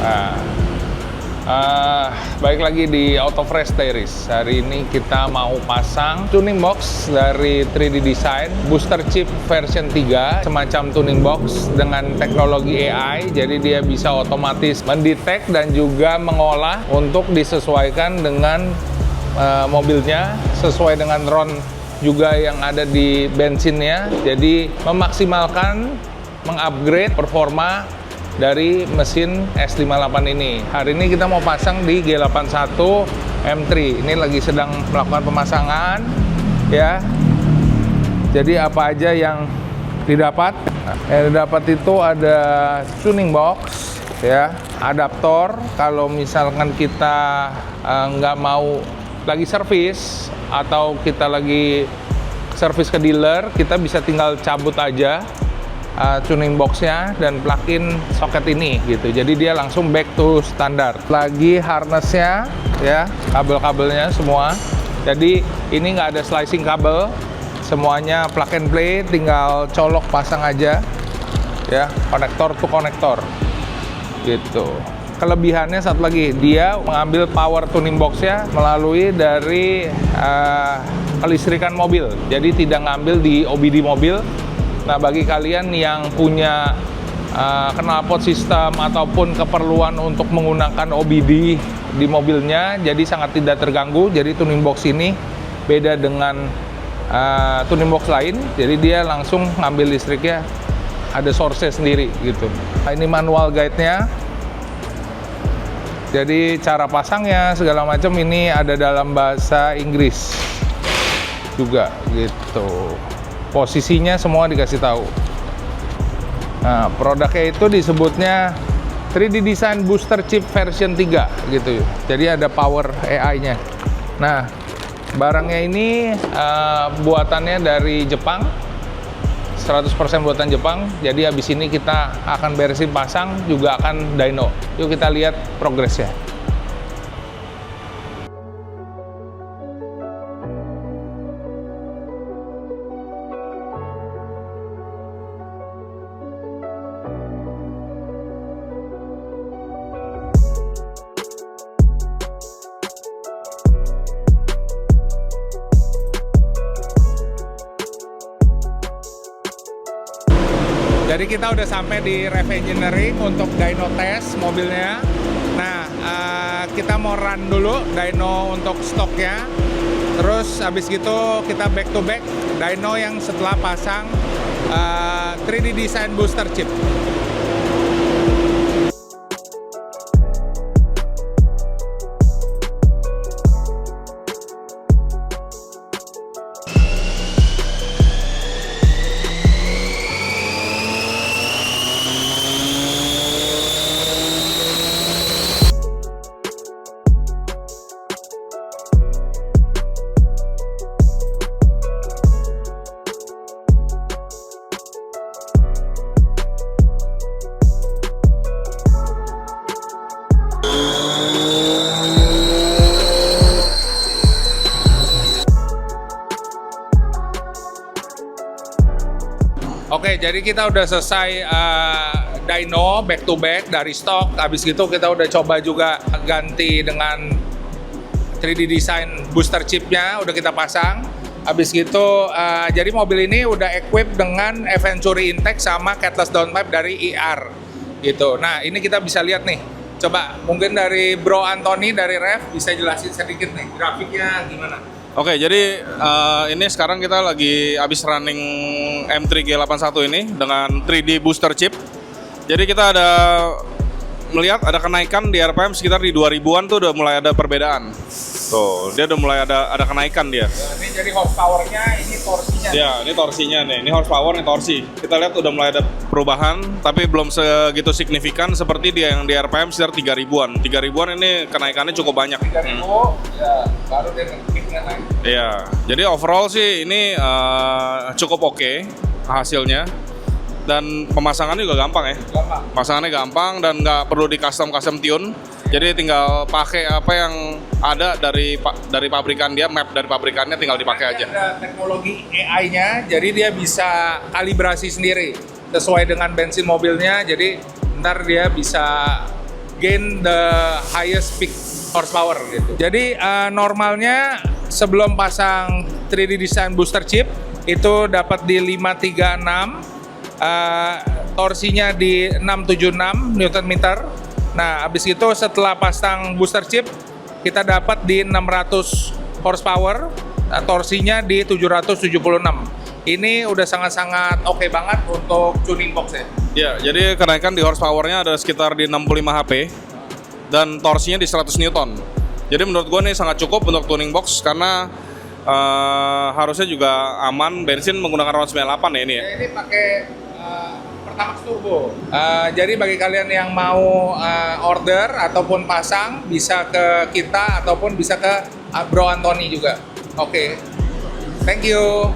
Nah, baik lagi di Autofresh Diaries. Hari ini kita mau pasang tuning box dari 3D Design Booster Chip version 3, semacam tuning box dengan teknologi AI. Jadi dia bisa otomatis mendetek dan juga mengolah untuk disesuaikan dengan mobilnya, sesuai dengan RON juga yang ada di bensinnya. Jadi memaksimalkan, mengupgrade performa dari mesin S58 ini. Hari ini kita mau pasang di G81 M3. Ini lagi sedang melakukan pemasangan ya. Jadi apa aja yang didapat? Yang didapat itu ada tuning box ya, adaptor kalau misalkan kita nggak mau lagi servis atau kita lagi servis ke dealer, kita bisa tinggal cabut aja tuning boxnya dan plug-in soket ini gitu. Jadi dia langsung back to standar. Lagi harnessnya ya, kabel-kabelnya semua. Jadi ini nggak ada slicing kabel, semuanya plug and play, tinggal colok pasang aja ya, konektor to konektor gitu. Kelebihannya satu lagi, dia mengambil power tuning boxnya melalui dari kelistrikan mobil. Jadi tidak ngambil di OBD mobil. Nah, bagi kalian yang punya knalpot sistem ataupun keperluan untuk menggunakan OBD di mobilnya, jadi sangat tidak terganggu. Jadi tuning box ini beda dengan tuning box lain. Jadi dia langsung ngambil listriknya, ada source sendiri gitu. Nah, ini manual guide-nya. Jadi cara pasangnya segala macam ini ada dalam bahasa Inggris juga gitu. Posisinya semua dikasih tahu. Nah, produknya itu disebutnya 3D Design Booster Chip version 3 gitu. Jadi ada power AI-nya. Nah, barangnya ini buatannya dari Jepang, 100% buatan Jepang. Jadi habis ini kita akan beresin pasang, juga akan dyno. Yuk kita lihat progresnya. Jadi kita udah sampai di Rev Engineering untuk dyno test mobilnya. Nah, kita mau run dulu dyno untuk stoknya. Terus habis gitu kita back to back dyno yang setelah pasang 3D Design Booster Chip. Oke, jadi kita udah selesai dyno back to back dari stok. Habis gitu kita udah coba juga ganti dengan 3D Design Booster Chipnya, udah kita pasang. Habis gitu, jadi mobil ini udah equip dengan Venturi intake sama catless downpipe dari IR gitu. Nah, ini kita bisa lihat nih. Coba mungkin dari Bro Anthony dari Rev bisa jelasin sedikit nih grafiknya gimana. Oke, jadi ini sekarang kita lagi habis running M3 G81 ini dengan 3D Booster Chip. Jadi kita ada melihat ada kenaikan di RPM sekitar di 2000-an tuh udah mulai ada perbedaan. Tuh, dia udah mulai ada kenaikan dia. Ini jadi horsepower-nya, ini torsinya. Ya, ini torsinya nih. Ini horsepower, ini torsi. Kita lihat udah mulai ada perubahan, tapi belum segitu signifikan seperti dia yang di RPM sekitar 3000-an. 3000-an ini kenaikannya cukup banyak. 3000, ya baru dia naik. Iya, jadi overall sih ini cukup oke hasilnya. Dan pemasangannya juga gampang ya. Gampang. Pasangannya gampang dan nggak perlu di custom tune. Jadi tinggal pakai apa yang ada dari pabrikan dia, map dari pabrikannya tinggal dipakai aja. Ada teknologi AI-nya, jadi dia bisa kalibrasi sendiri sesuai dengan bensin mobilnya. Jadi ntar dia bisa gain the highest peak horsepower gitu. Jadi normalnya sebelum pasang 3D design booster chip itu dapat di 536, torsinya di 676 Nm. Nah, habis itu setelah pasang booster chip kita dapat di 600 horsepower, torsinya di 776. Ini udah sangat-sangat oke banget untuk tuning box ya. Ya, jadi kenaikan di horsepower-nya ada sekitar di 65 HP dan torsinya di 100 Newton. Jadi menurut gue nih sangat cukup untuk tuning box karena harusnya juga aman. Bensin menggunakan RON 98 ya ini ya. Ini pakai Pertamax Turbo. Jadi bagi kalian yang mau order ataupun pasang bisa ke kita ataupun bisa ke Bro Anthony juga. Oke. Thank you.